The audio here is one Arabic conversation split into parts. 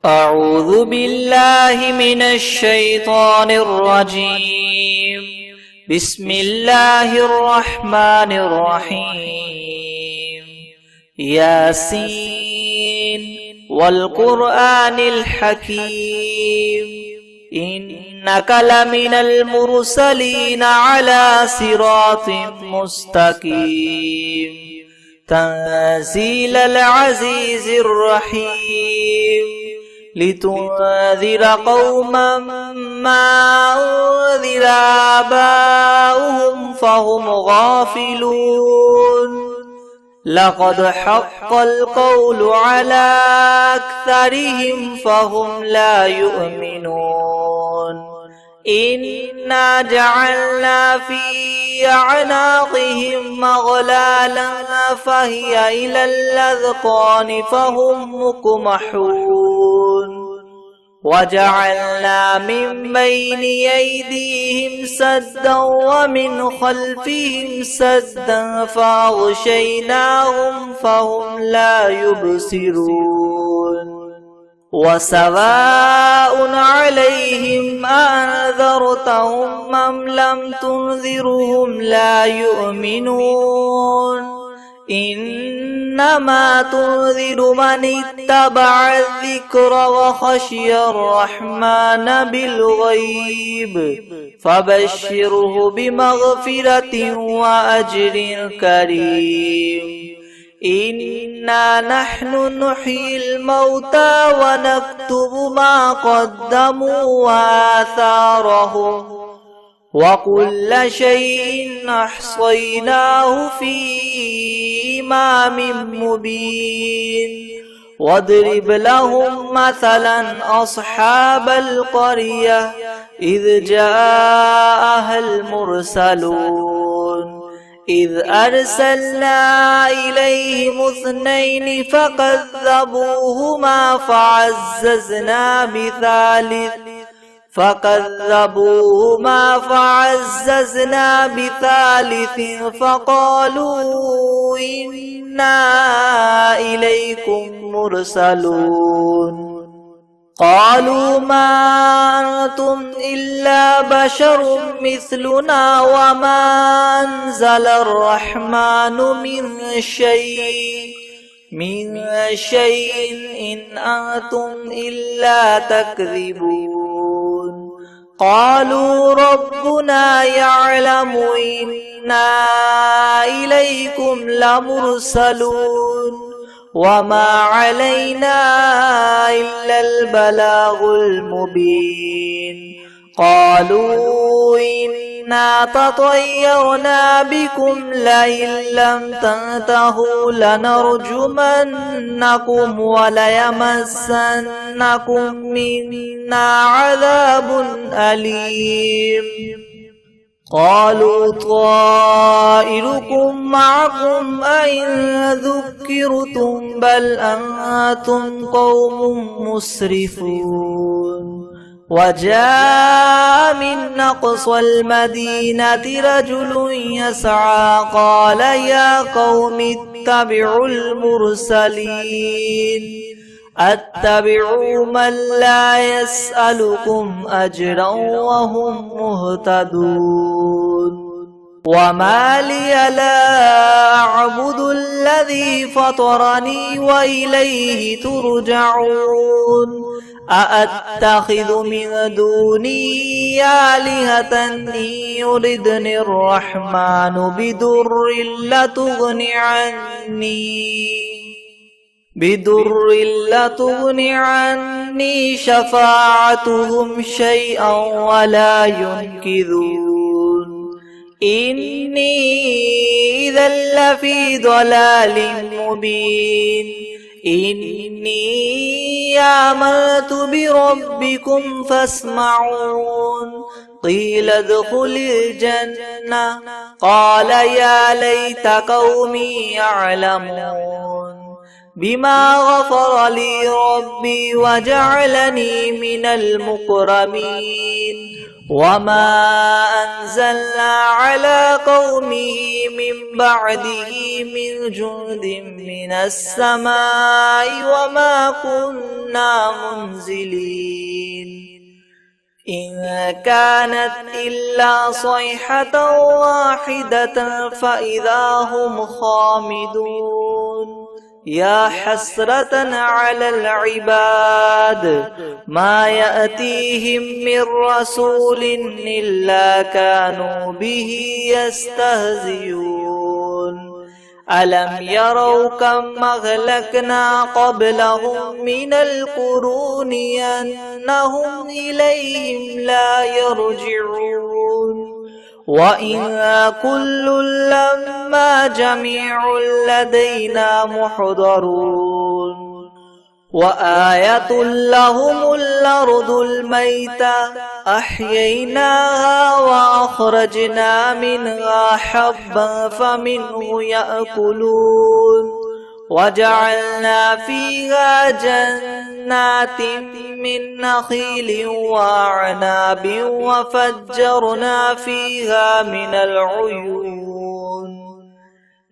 أعوذ بالله من الشيطان الرجيم. بسم الله الرحمن الرحيم. ياسين والقرآن الحكيم إنك لمن المرسلين على صراط مستقيم تنزيل العزيز الرحيم لتنذر قوما ما أنذر آباؤهم فهم غافلون لقد حق القول على أكثرهم فهم لا يؤمنون إنا جعلنا في أعناقهم أغلالا فهي إلى الأذقان فهم مقمحون وجعلنا من بين أيديهم سدا ومن خلفهم سدا فأغشيناهم فهم لا يبصرون وسواء عليهم أنذرتهم أم لم تنذرهم لا يؤمنون إنما تنذر من اتبع الذكر وخشي الرحمن بالغيب فبشره بمغفرة وأجر كريم إنا نحن نحيي الموتى ونكتب ما قدموا وآثارهم وكل شيء أحصيناه في إمام مبين واضرب لهم مثلا أصحاب القرية إذ جاءها المرسلون إذ أرسلنا إليهم اثنين فكذبوهما فعززنا بثالث فقالوا إنا إليكم مرسلون قالوا ما أنتم إلا بشر مثلنا وما أنزل الرحمن من شيء إن أنتم إلا تكذبون قالوا ربنا يعلم إنا إليكم لمرسلون وما علينا إلا البلاغ المبين قالوا إنا تطيرنا بكم لئن لم تنتهوا لنرجمنكم وليمسنكم منا عذاب أليم قالوا طائركم معكم أئن ذكرتم بل أنتم قوم مسرفون وجاء من أقصى المدينة رجل يسعى قال يا قوم اتبعوا المرسلين اتبعوا من لا يسألكم أجرا وهم مهتدون وما لي لا أعبد الذي فطرني وإليه ترجعون أأتخذ من دوني آلهة إن يردني الرحمن بدر لتغن عني شفاعتهم شيئا ولا ينقذون إني إذا لفي ضلال مبين إني آمنت بربكم فاسمعون قيل ادخل الجنة قال يا ليت قومي يعلمون بما غفر لي ربي وجعلني من المكرمين وما أنزلنا على قومه من بعده من جند من السماء وما كنا منزلين إن كانت إلا صيحة واحدة فإذا هم خامدون يا حسرة على العباد ما يأتيهم من رسول إلا كانوا به يستهزئون ألم يروا كم أهلكنا قبلهم من القرون أنهم إليهم لا يرجعون وإن كل لما جميع لدينا محضرون وآية لهم الأرض الميتة أحييناها وأخرجنا منها حبا فمنه يأكلون وجعلنا فيها جنات من نخيل وأعناب وفجرنا فيها من العيون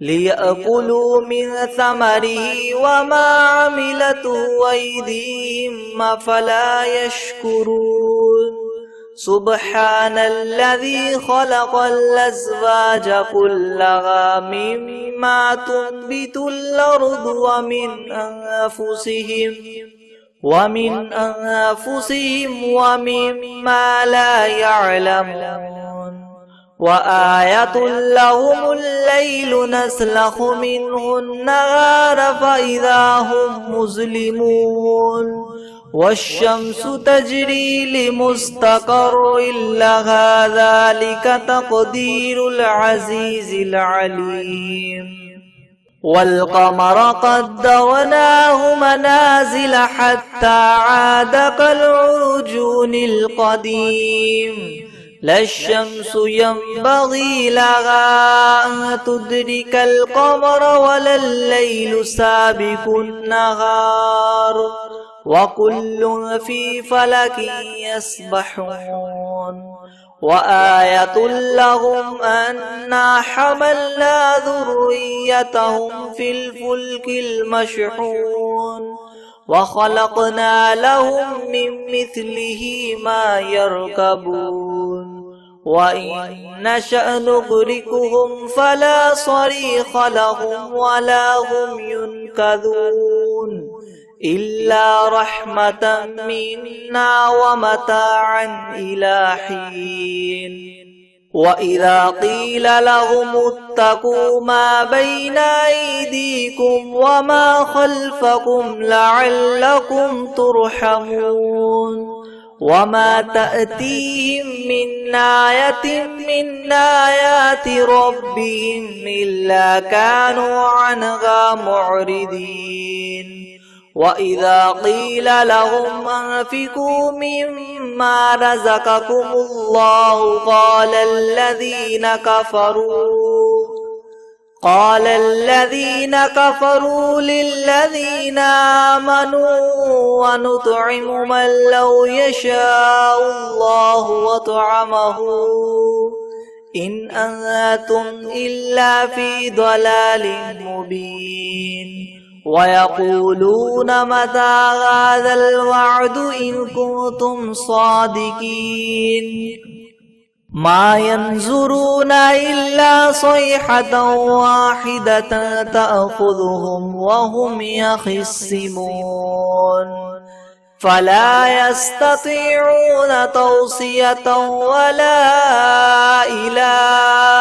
ليأكلوا من ثمره وما عملته أيديهم أفلا يشكرون سبحان الذي خلق الأزواج كلها مما تنبت الأرض ومن أنفسهم ومما لا يعلمون وآية لهم الليل نسلخ منه النهار فإذا هم مظلمون والشمس تجري لمستقر لها ذلك تقدير العزيز العليم والقمر قدرناه منازل حتى عاد كالعرجون القديم لا الشمس ينبغي لها أن تدرك القمر ولا الليل سابق النهار وكل في فلك يسبحون وآية لهم أنا حملنا ذريتهم في الفلك المشحون وخلقنا لهم من مثله ما يركبون وإن نشأ نغرقهم فلا صريخ لهم ولا هم ينقذون إلا رحمة منا ومتاعا إلى حين وإذا قيل لهم اتقوا ما بين أيديكم وما خلفكم لعلكم ترحمون وما تأتيهم من آية من آيات ربهم إلا كانوا عنها معرضين وإذا قيل لهم أنفقوا مما رزقكم الله قال الذين كفروا للذين آمنوا ونطعم من لو يشاء الله وطعمه إن أنتم إلا في ضلال مبين ويقولون متى هذا الوعد إن كنتم صادقين ما ينظرون إلا صيحة واحدة تأخذهم وهم يخصمون فلا يستطيعون توصية ولا إلى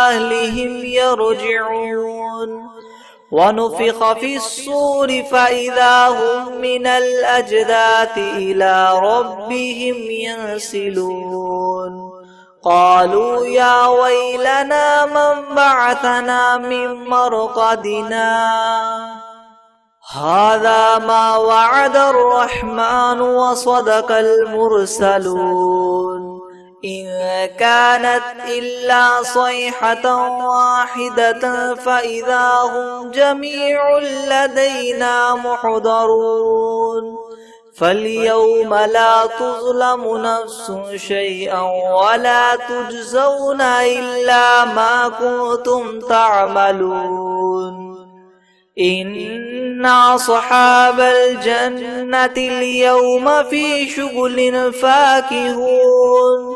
أهلهم يرجعون ونفخ في الصور فإذا هم من الأجداث إلى ربهم ينسلون قالوا يا ويلنا من بعثنا من مرقدنا هذا ما وعد الرحمن وصدق المرسلون إن كانت إلا صيحة واحدة فإذا هم جميع لدينا محضرون فاليوم لا تظلم نفس شيئا ولا تجزون إلا ما كنتم تعملون إن أصحاب الجنة اليوم في شغل فاكهون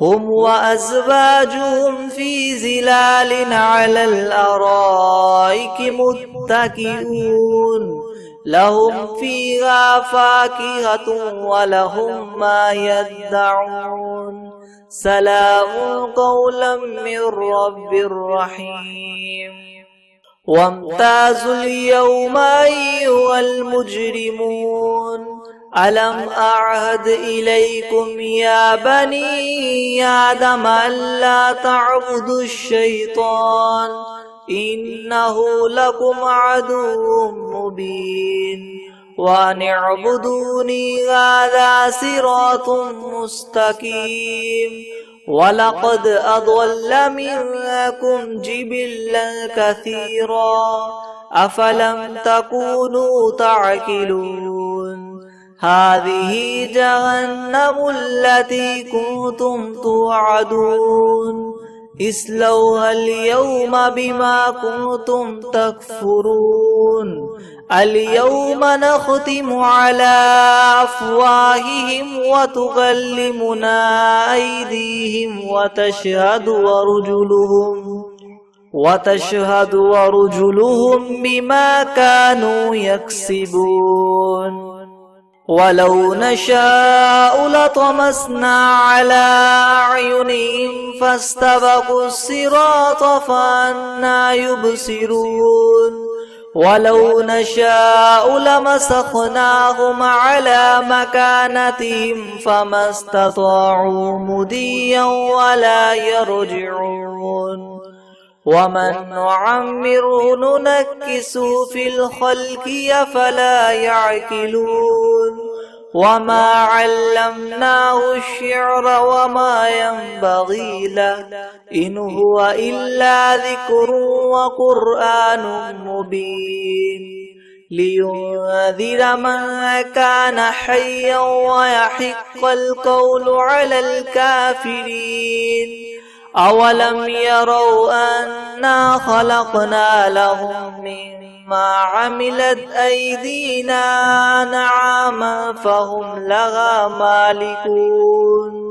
هم وأزواجهم في ظلال على الأرائك متكئون لهم فيها فاكهة ولهم ما يدعون سلام قولا من رب رحيم وامتازوا اليوم أيها المجرمون ألم أعهد إليكم يا بني آدم ألا تعبدوا الشيطان إنه لكم عدو مبين وأن اعبدوني هذا صراط مستقيم ولقد أضل منكم جبلا كثيرا أفلم تكونوا تعقلون هذه جهنم التي كنتم توعدون اصلوها اليوم بما كنتم تكفرون اليوم نختم على أفواههم وتكلمنا أيديهم وتشهد أرجلهم بما كانوا يكسبون ولو نشاء لطمسنا على أعينهم فاستبقوا الصراط فأنى يبصرون ولو نشاء لمسخناهم على مكانتهم فما استطاعوا مضيا ولا يرجعون ومن نعمره ننكسه في الخلق أفلا يعقلون وما علمناه الشعر وما ينبغي له إن هو إلا ذكر وقرآن مبين لينذر من كان حيا ويحق القول على الكافرين أولم يروا أنا خلقنا لهم مما عملت أيدينا أنعاما فهم لها مالكون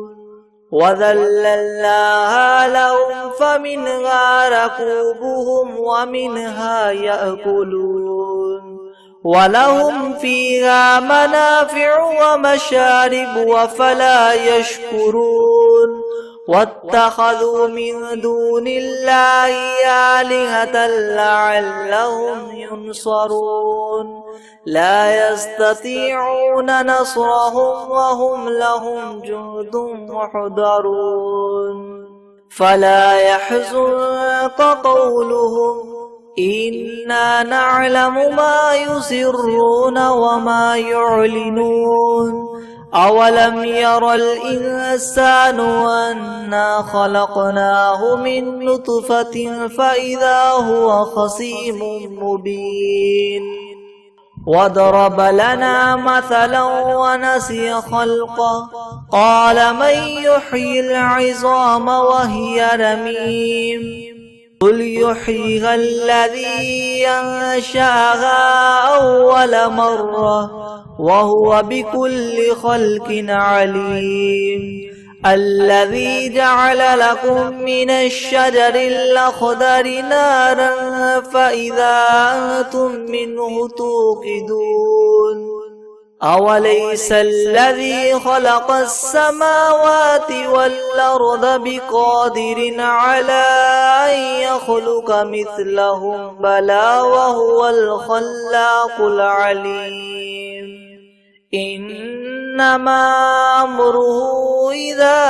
وذللناها لهم فمنها ركوبهم ومنها يأكلون ولهم فيها منافع ومشارب وفلا يشكرون واتخذوا من دون الله آلهة لعلهم ينصرون لا يستطيعون نصرهم وهم لهم جند محضرون فلا يحزنك قولهم إنا نعلم ما يسرون وما يعلنون أولم ير الإنسان أنا خلقناه من نطفة فإذا هو خصيم مبين وضرب لنا مثلا ونسي خلقه قال من يحيي العظام وهي رميم قل يحييها الذي أنشأها أول مرة وهو بكل خلق عليم الذي جعل لكم من الشجر الأخضر نارا فإذا أنتم منه توقدون أوليس الذي خلق السماوات والأرض بقادر على أن يخلق مثلهم بلى وهو الخلاق العليم إنما أمره إذا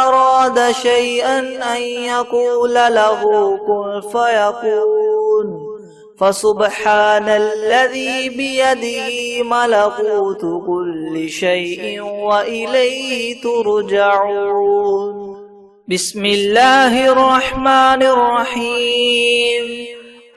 أراد شيئا أن يقول له كن فيكون فسبحان الذي بيده ملكوت كل شيء وإليه ترجعون. بسم الله الرحمن الرحيم.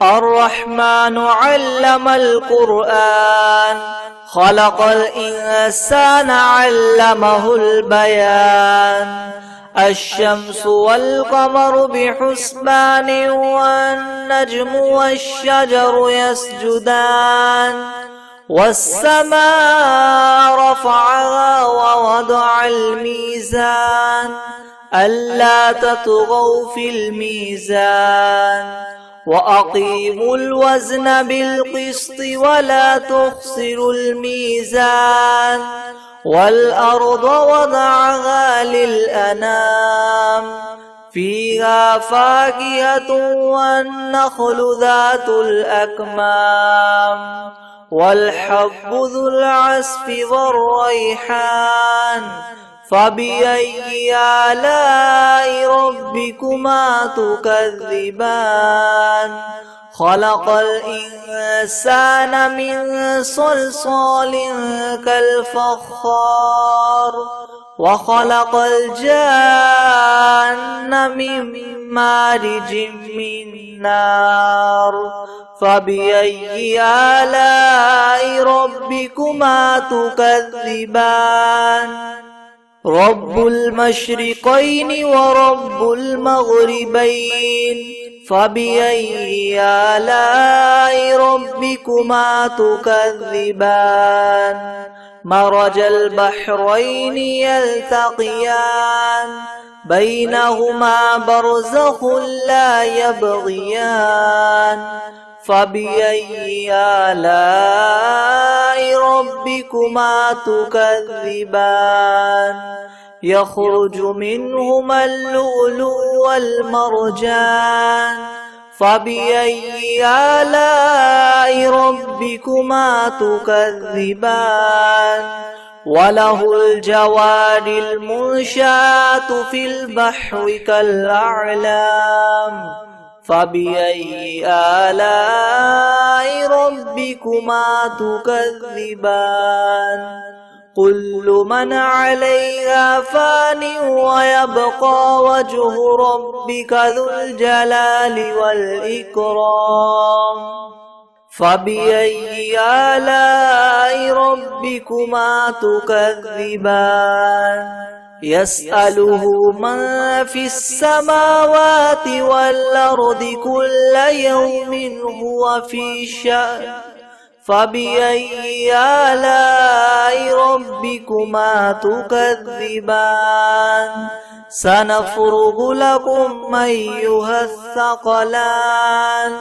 الرحمن علم القرآن خلق الإنسان علمه البيان. الشمس والقمر بحسبان والنجم والشجر يسجدان. والسماء رفعها ووضع الميزان ألا تطغوا في الميزان وأقيموا الوزن بالقسط ولا تخسروا الميزان. والأرض وضعها للأنام فيها فاكهة والنخل ذات الأكمام والحب ذو العصف والريحان. فبأي آلاء ربكما تكذبان. خلق الإنسان من صلصال كالفخار وخلق الجان من مارج من نار. فبأي آلاء ربكما تكذبان. رب المشرقين ورب المغربين. فبأي آلاء ربكما تكذبان. مرج البحرين يلتقيان بينهما برزخ لا يبغيان. فبأي آلاء ربكما تكذبان. يخرج منهما اللؤلؤ والمرجان. فبأي آلاء ربكما تكذبان. وله الجوار المنشآت في البحر كالأعلام. فبأي آلاء ربكما تكذبان. كل من عليها فان ويبقى وجه ربك ذو الجلال والإكرام. فبأي آلاء ربكما تكذبان. يسأله من في السماوات والأرض كل يوم هو في شأن. فبأي آلاء ربكما تكذبان. سنفرغ لكم أيها الثقلان.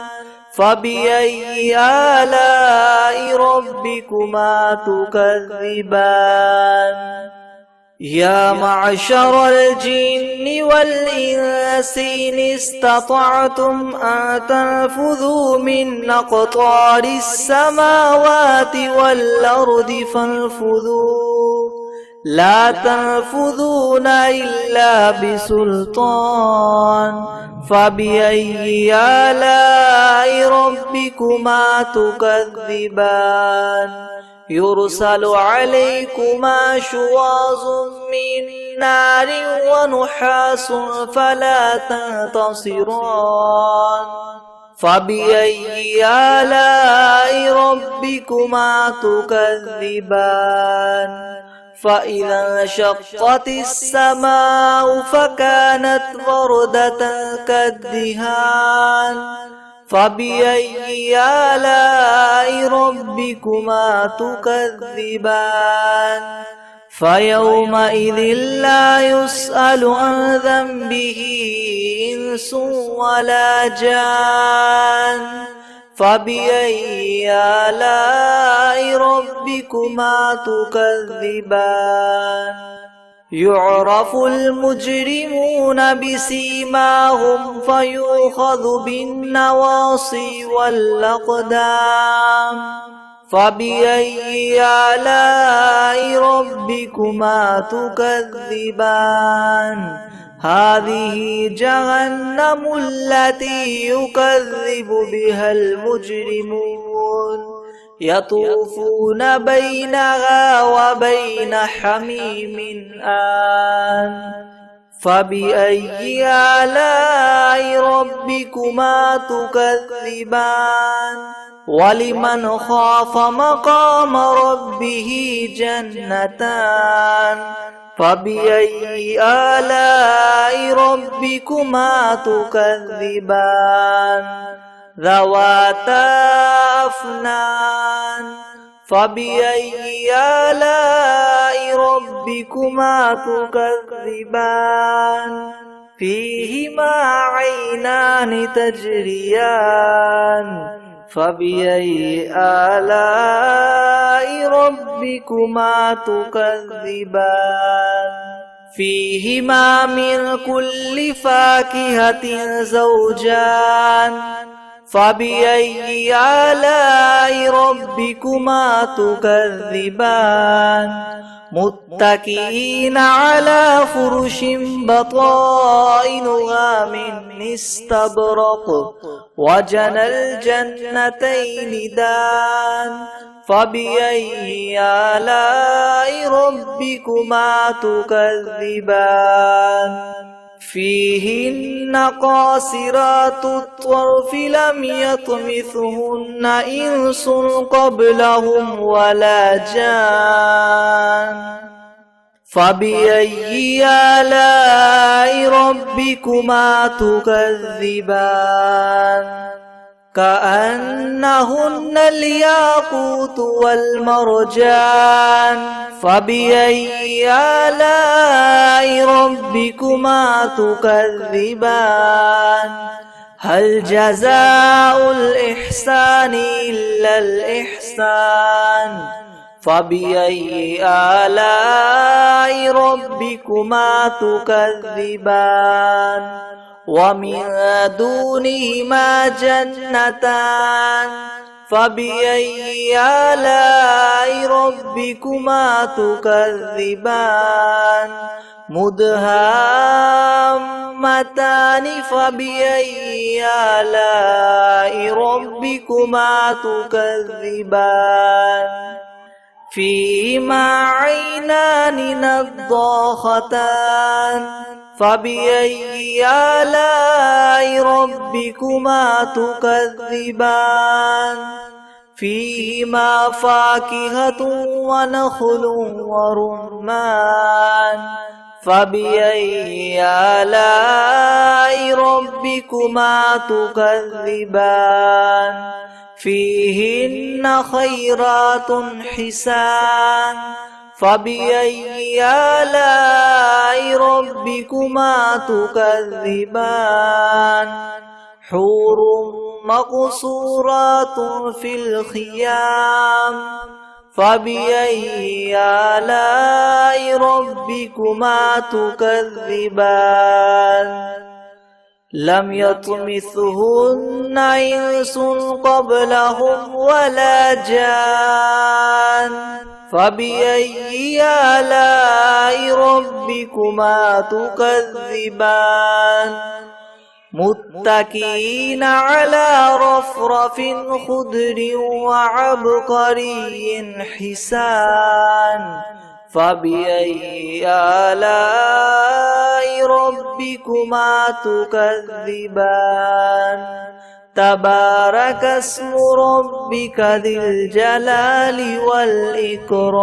فبأي آلاء ربكما تكذبان. يا معشر الجن والإنس إن استطعتم أن تنفذوا من أقطار السماوات والأرض فانفذوا لا تنفذون إلا بسلطان. فبأي آلاء ربكما تكذبان. يرسل عليكما شواظ من نار ونحاس فلا تنتصران. فبأي آلاء ربكما تكذبان. فإذا انشقت السماء فكانت وردة كالدهان. فبأي آلاء ربكما تكذبان. فيومئذ لا يسأل عن ذنبه إنس ولا جان. فبأي آلاء ربكما تكذبان. يعرف المجرمون بسيماهم فيؤخذ بالنواصي والأقدام. فبأي آلاء ربكما تكذبان. هذه جهنم التي يكذب بها المجرمون يطوفون بينها وبين حميم آن فبأي آلاء ربكما تكذبان ولمن خاف مقام ربه جنتان فبأي آلاء ربكما تكذبان ذواتا أفنان فبأي آلاء ربكما تكذبان فيهما عينان تجريان فبأي آلاء ربكما تكذبان فيهما من كل فاكهة زوجان فبأي آلاء ربكما تكذبان متكئين على فرش بطائنها من استبرق وجنى الجنتين دان فبأي آلاء ربكما تكذبان فيهن قاصرات الطرف لم يطمثهن إنس قبلهم ولا جان فبأي آلاء ربكما تكذبان كأنهن الياقوت والمرجان فبأي آلاء ربكما تكذبان هل جزاء الإحسان إلا الإحسان فبأي آلاء ربكما تكذبان ومن دونهما جنتان فبأي آلاء ربكما تكذبان مدهامتان فبأي آلاء ربكما تكذبان فيهما عينان نضاختان فبأي آلاء ربكما تكذبان فيهما فاكهة ونخل ورمان فبأي آلاء ربكما تكذبان فيهن خيرات حسان فبأي آلاء ربكما تكذبان حور مقصورات في الخيام فبأي آلاء ربكما تكذبان لم يطمثهن إنس قبلهم ولا جان فبأي آلاء ربكما تكذبان متكئين على رفرف خضر وعبقري حسان فبأي آلاء ربكما تكذبان تبارك اسم ربك ذي الجلال والإكرام.